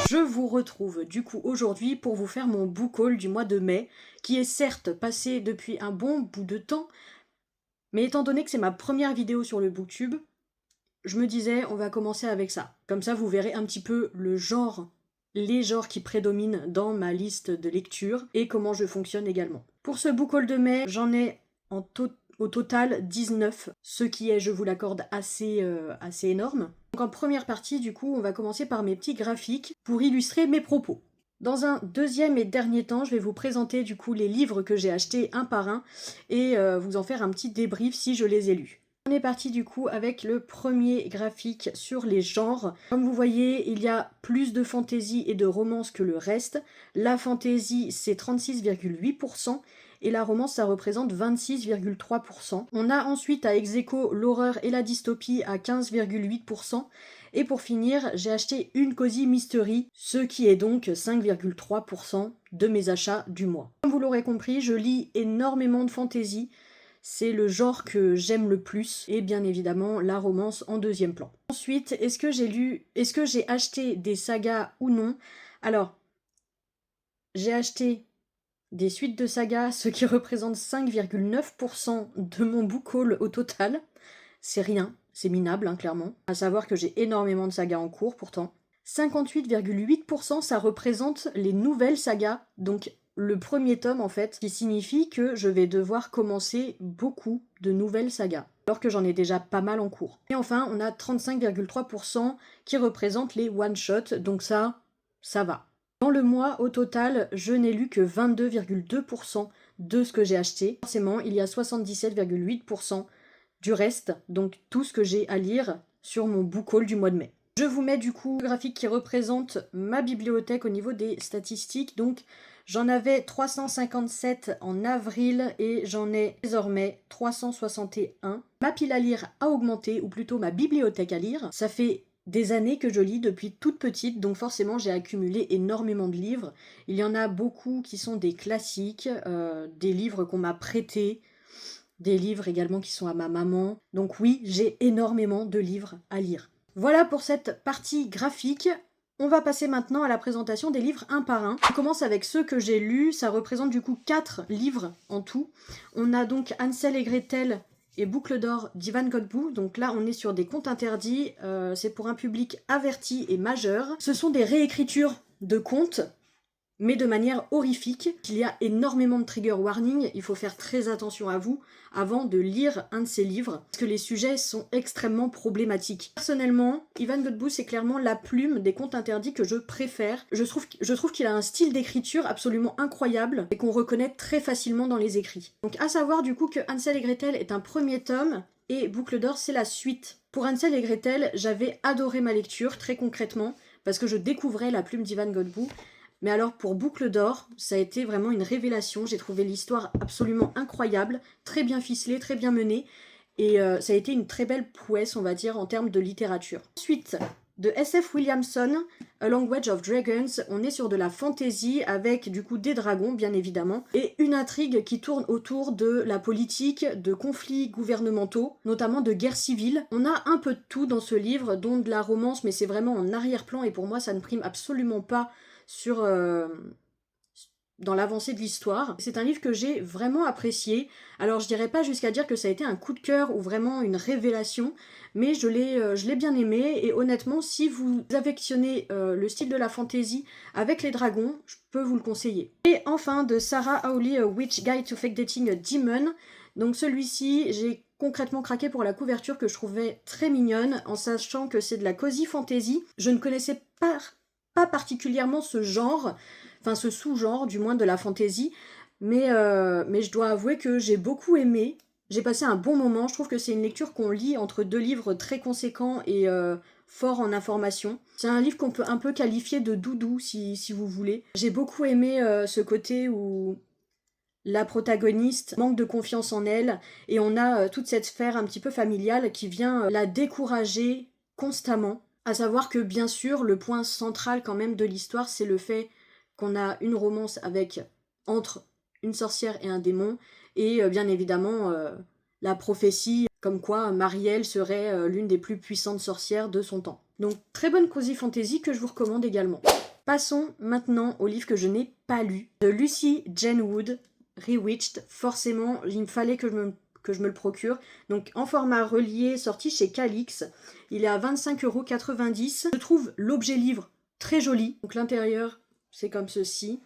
Je vous retrouve du coup aujourd'hui pour vous faire mon book haul du mois de mai, qui est certes passé depuis un bon bout de temps, mais étant donné que c'est ma première vidéo sur le booktube, je me disais on va commencer avec ça. Comme ça vous verrez un petit peu les genres qui prédominent dans ma liste de lecture et comment je fonctionne également. Pour ce book haul de mai, j'en ai au total 19, ce qui est, je vous l'accorde, assez énorme. Donc en première partie, du coup, on va commencer par mes petits graphiques pour illustrer mes propos. Dans un deuxième et dernier temps, je vais vous présenter du coup les livres que j'ai achetés un par un et vous en faire un petit débrief si je les ai lus. On est parti du coup avec le premier graphique sur les genres. Comme vous voyez, il y a plus de fantasy et de romance que le reste. La fantasy, c'est 36,8%. Et la romance, ça représente 26,3%. On a ensuite à ex aequo l'horreur et la dystopie à 15,8%. Et pour finir, j'ai acheté une Cozy Mystery, ce qui est donc 5,3% de mes achats du mois. Comme vous l'aurez compris, je lis énormément de fantasy. C'est le genre que j'aime le plus, et bien évidemment la romance en deuxième plan. Ensuite, est-ce que j'ai acheté des sagas ou non? Alors, j'ai acheté des suites de sagas, ce qui représente 5,9% de mon book haul au total. C'est rien, c'est minable, hein, clairement. À savoir que j'ai énormément de sagas en cours, pourtant. 58,8%, ça représente les nouvelles sagas, donc le premier tome en fait, qui signifie que je vais devoir commencer beaucoup de nouvelles sagas, alors que j'en ai déjà pas mal en cours. Et enfin, on a 35,3% qui représentent les one-shots, donc ça va. Dans le mois, au total, je n'ai lu que 22,2% de ce que j'ai acheté. Forcément, il y a 77,8% du reste, donc tout ce que j'ai à lire sur mon book haul du mois de mai. Je vous mets du coup le graphique qui représente ma bibliothèque au niveau des statistiques. Donc j'en avais 357 en avril et j'en ai désormais 361. Ma pile à lire a augmenté, ou plutôt ma bibliothèque à lire. Ça fait des années que je lis depuis toute petite, donc forcément j'ai accumulé énormément de livres. Il y en a beaucoup qui sont des classiques, des livres qu'on m'a prêtés, des livres également qui sont à ma maman. Donc oui, j'ai énormément de livres à lire. Voilà pour cette partie graphique. On va passer maintenant à la présentation des livres un par un. On commence avec ceux que j'ai lus, ça représente du coup 4 livres en tout. On a donc Hansel et Gretel et Boucle d'or d'Ivan Godbout. Donc là on est sur des contes interdits, c'est pour un public averti et majeur. Ce sont des réécritures de contes, mais de manière horrifique. Il y a énormément de trigger warning, il faut faire très attention à vous avant de lire un de ces livres, parce que les sujets sont extrêmement problématiques. Personnellement, Ivan Godbout, c'est clairement la plume des contes interdits que je préfère. Je trouve qu'il a un style d'écriture absolument incroyable, et qu'on reconnaît très facilement dans les écrits. Donc à savoir du coup que Hansel et Gretel est un premier tome, et Boucle d'or c'est la suite. Pour Hansel et Gretel, j'avais adoré ma lecture, très concrètement, parce que je découvrais la plume d'Ivan Godbout. Mais alors pour Boucle d'or, ça a été vraiment une révélation. J'ai trouvé l'histoire absolument incroyable, très bien ficelée, très bien menée. Et ça a été une très belle prouesse, on va dire, en termes de littérature. Ensuite, de S.F. Williamson, A Language of Dragons, on est sur de la fantasy avec du coup des dragons, bien évidemment, et une intrigue qui tourne autour de la politique, de conflits gouvernementaux, notamment de guerres civiles. On a un peu de tout dans ce livre, dont de la romance, mais c'est vraiment en arrière-plan, et pour moi ça ne prime absolument pas dans l'avancée de l'histoire. C'est un livre que j'ai vraiment apprécié. Alors je dirais pas jusqu'à dire que ça a été un coup de cœur ou vraiment une révélation, mais je l'ai bien aimé, et honnêtement, si vous affectionnez le style de la fantasy avec les dragons, je peux vous le conseiller. Et enfin, de Sarah Hawley, A Witch Guide to Fake Dating a Demon. Donc celui-ci, j'ai concrètement craqué pour la couverture que je trouvais très mignonne, en sachant que c'est de la cozy fantasy. Je ne connaissais pas particulièrement ce genre, enfin ce sous-genre du moins de la fantasy, mais je dois avouer que j'ai beaucoup aimé, j'ai passé un bon moment. Je trouve que c'est une lecture qu'on lit entre deux livres très conséquents et forts en information. C'est un livre qu'on peut un peu qualifier de doudou si vous voulez. J'ai beaucoup aimé ce côté où la protagoniste manque de confiance en elle, et on a toute cette sphère un petit peu familiale qui vient la décourager constamment. À savoir que bien sûr, le point central quand même de l'histoire, c'est le fait qu'on a une romance entre une sorcière et un démon, et bien évidemment la prophétie Comme quoi Marielle serait l'une des plus puissantes sorcières de son temps. Donc très bonne cozy fantasy que je vous recommande également. Passons maintenant au livre que je n'ai pas lu, de Lucy Jane Wood, Rewitched. Forcément, il me fallait que je me le procure. Donc en format relié, sorti chez Calix. Il est à 25,90 €. Je trouve l'objet livre très joli. Donc l'intérieur, c'est comme ceci.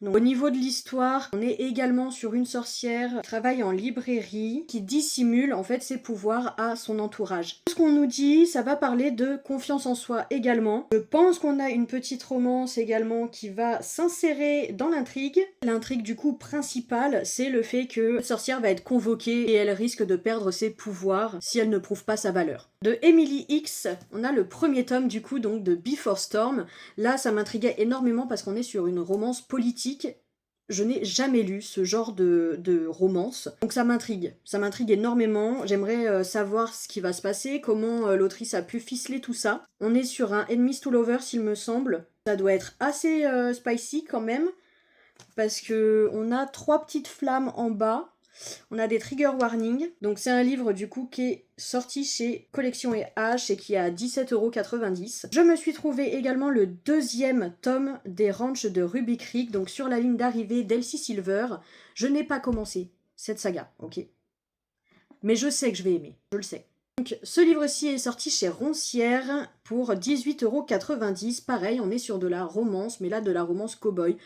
Donc, au niveau de l'histoire, on est également sur une sorcière qui travaille en librairie, qui dissimule en fait ses pouvoirs à son entourage. Ce qu'on nous dit, ça va parler de confiance en soi également. Je pense qu'on a une petite romance également qui va s'insérer dans l'intrigue. L'intrigue du coup principale, c'est le fait que cette sorcière va être convoquée et elle risque de perdre ses pouvoirs si elle ne prouve pas sa valeur. De Emily X, on a le premier tome du coup donc de Before Storm. Là, ça m'intriguait énormément parce qu'on est sur une romance politique. Je n'ai jamais lu ce genre de romance, donc ça m'intrigue énormément. J'aimerais savoir ce qui va se passer, comment l'autrice a pu ficeler tout ça. On est sur un Enemies to Lovers, s'il me semble. Ça doit être assez spicy quand même, parce que on a 3 petites flammes en bas. On a des trigger warnings. Donc c'est un livre du coup qui est sorti chez Collection et H et qui est à 17,90 €. Je me suis trouvé également le 2e tome des Ranchs de Ruby Creek, donc sur la ligne d'arrivée d'Elsie Silver. Je n'ai pas commencé cette saga, ok. Mais je sais que je vais aimer, je le sais. Donc ce livre-ci est sorti chez Roncière pour 18,90 €. Pareil, on est sur de la romance, mais là de la romance cow-boy.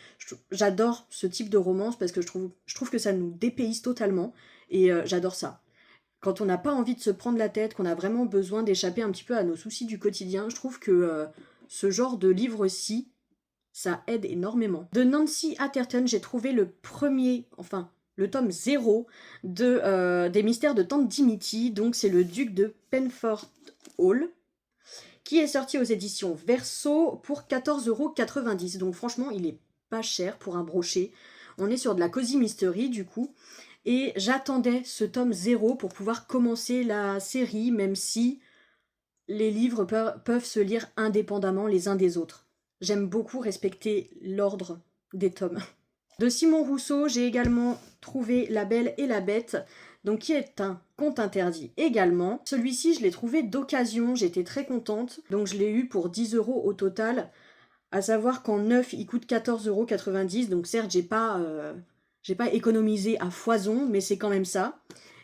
J'adore ce type de romance parce que je trouve que ça nous dépayse totalement et j'adore ça. Quand on n'a pas envie de se prendre la tête, qu'on a vraiment besoin d'échapper un petit peu à nos soucis du quotidien, je trouve que ce genre de livre-ci, ça aide énormément. De Nancy Atherton, j'ai trouvé le tome 0 des mystères de Tante Dimity. Donc c'est le duc de Penford Hall, qui est sorti aux éditions Verso pour 14,90 €. Donc franchement, il est pas cher pour un brochet. On est sur de la cozy mystery du coup. Et j'attendais ce tome 0 pour pouvoir commencer la série, même si les livres peuvent se lire indépendamment les uns des autres. J'aime beaucoup respecter l'ordre des tomes. De Simon Rousseau, j'ai également trouvé La Belle et la Bête, donc qui est un conte interdit également. Celui-ci, je l'ai trouvé d'occasion, j'étais très contente, donc je l'ai eu pour 10 € au total, à savoir qu'en neuf, il coûte 14,90 €, donc certes, j'ai pas économisé à foison, mais c'est quand même ça.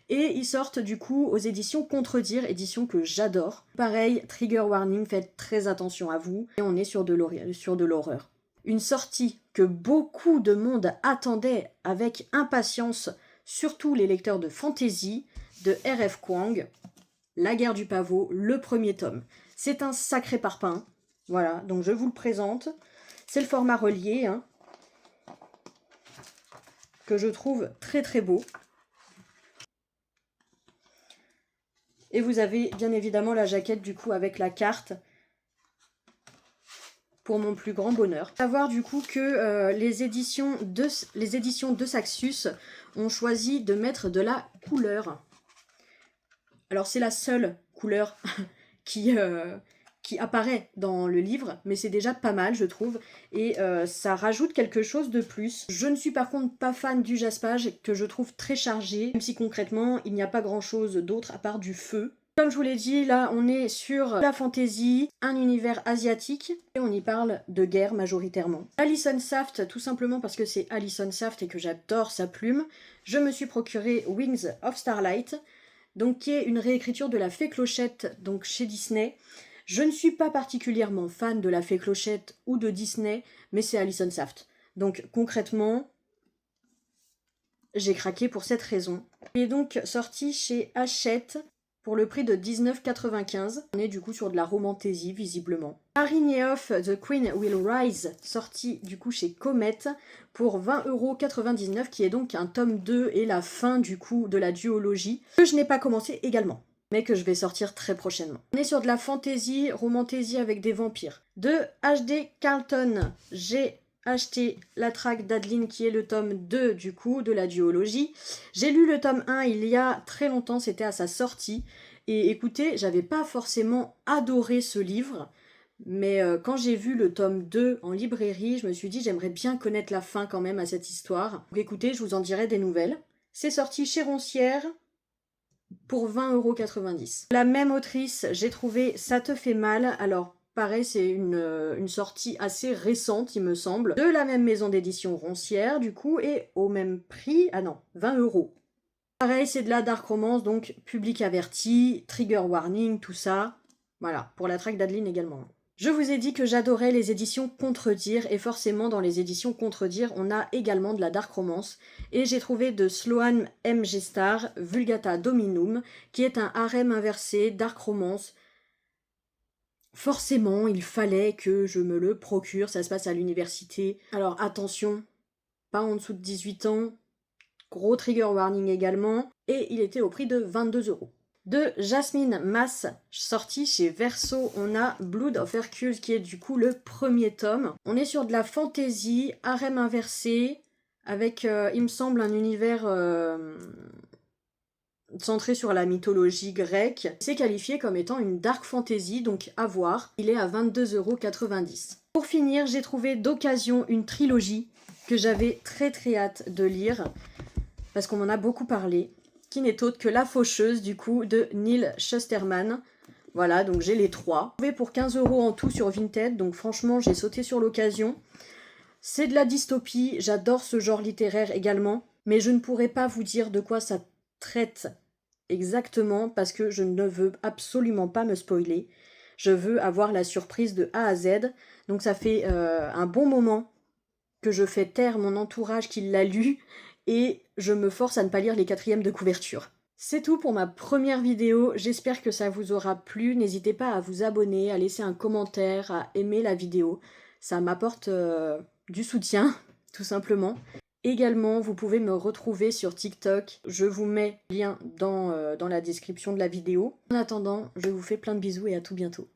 Et ils sortent du coup aux éditions Contredire, édition que j'adore. Pareil, trigger warning, faites très attention à vous. Et on est sur de l'horreur. Une sortie que beaucoup de monde attendait avec impatience, surtout les lecteurs de fantasy, de R.F. Kuang, La Guerre du Pavot, le premier tome. C'est un sacré parpaing. Voilà, donc je vous le présente. C'est le format relié, hein, que je trouve très très beau. Et vous avez bien évidemment la jaquette du coup avec la carte, pour mon plus grand bonheur. Savoir du coup que les éditions de Saxus ont choisi de mettre de la couleur. Alors c'est la seule couleur qui apparaît dans le livre, mais c'est déjà pas mal je trouve, et ça rajoute quelque chose de plus. Je ne suis par contre pas fan du jaspage, que je trouve très chargé, même si concrètement il n'y a pas grand chose d'autre à part du feu. Comme je vous l'ai dit, là on est sur la fantaisie, un univers asiatique, et on y parle de guerre majoritairement. Alison Saft, tout simplement parce que c'est Alison Saft et que j'adore sa plume, je me suis procuré Wings of Starlight, donc qui est une réécriture de La Fée Clochette, donc chez Disney. Je ne suis pas particulièrement fan de La Fée Clochette ou de Disney, mais c'est Alison Saft. Donc concrètement, j'ai craqué pour cette raison. Il est donc sorti chez Hachette pour le prix de 19,95 €. On est du coup sur de la romantaisie visiblement. Harry Neoff, The Queen Will Rise, sorti du coup chez Comet pour 20,99 €, qui est donc un tome 2 et la fin du coup de la duologie, que je n'ai pas commencé également, mais que je vais sortir très prochainement. On est sur de la fantasy, romantaisie avec des vampires. De H.D. Carlton, j'ai acheté La Traque d'Adeline, qui est le tome 2 du coup de la duologie. J'ai lu le tome 1 il y a très longtemps, c'était à sa sortie, et écoutez, j'avais pas forcément adoré ce livre, mais quand j'ai vu le tome 2 en librairie, je me suis dit j'aimerais bien connaître la fin quand même à cette histoire. Donc écoutez, je vous en dirai des nouvelles. C'est sorti chez Roncière pour 20,90 €. La même autrice, j'ai trouvé Ça te fait mal. Alors, pareil, c'est une sortie assez récente, il me semble, de la même maison d'édition Roncière, du coup, et au même prix. Ah non, 20 €. Pareil, c'est de la dark romance, donc public averti, trigger warning, tout ça. Voilà, pour la traque d'Adeline également. Je vous ai dit que j'adorais les éditions Contredire, et forcément dans les éditions Contredire, on a également de la dark romance. Et j'ai trouvé de Sloan M. Gestar, Vulgata Dominum, qui est un harem inversé, dark romance. Forcément, il fallait que je me le procure, ça se passe à l'université. Alors attention, pas en dessous de 18 ans, gros trigger warning également, et il était au prix de 22 €. De Jasmine Mass, sorti chez Verso, on a Blood of Hercule, qui est du coup le premier tome. On est sur de la fantasy, harem inversé, avec, il me semble, un univers centré sur la mythologie grecque. C'est qualifié comme étant une dark fantasy, donc à voir. Il est à 22,90 €. Pour finir, j'ai trouvé d'occasion une trilogie que j'avais très hâte de lire, parce qu'on m'en a beaucoup parlé, qui n'est autre que La Faucheuse, du coup, de Neil Shusterman. Voilà, donc j'ai les 3. J'ai trouvé pour 15 € en tout sur Vinted, donc franchement, j'ai sauté sur l'occasion. C'est de la dystopie, j'adore ce genre littéraire également, mais je ne pourrais pas vous dire de quoi ça traite exactement, parce que je ne veux absolument pas me spoiler. Je veux avoir la surprise de A à Z, donc ça fait un bon moment que je fais taire mon entourage qui l'a lu, et je me force à ne pas lire les 4e de couverture. C'est tout pour ma première vidéo, j'espère que ça vous aura plu. N'hésitez pas à vous abonner, à laisser un commentaire, à aimer la vidéo. Ça m'apporte du soutien, tout simplement. Également, vous pouvez me retrouver sur TikTok. Je vous mets le lien dans la description de la vidéo. En attendant, je vous fais plein de bisous et à tout bientôt.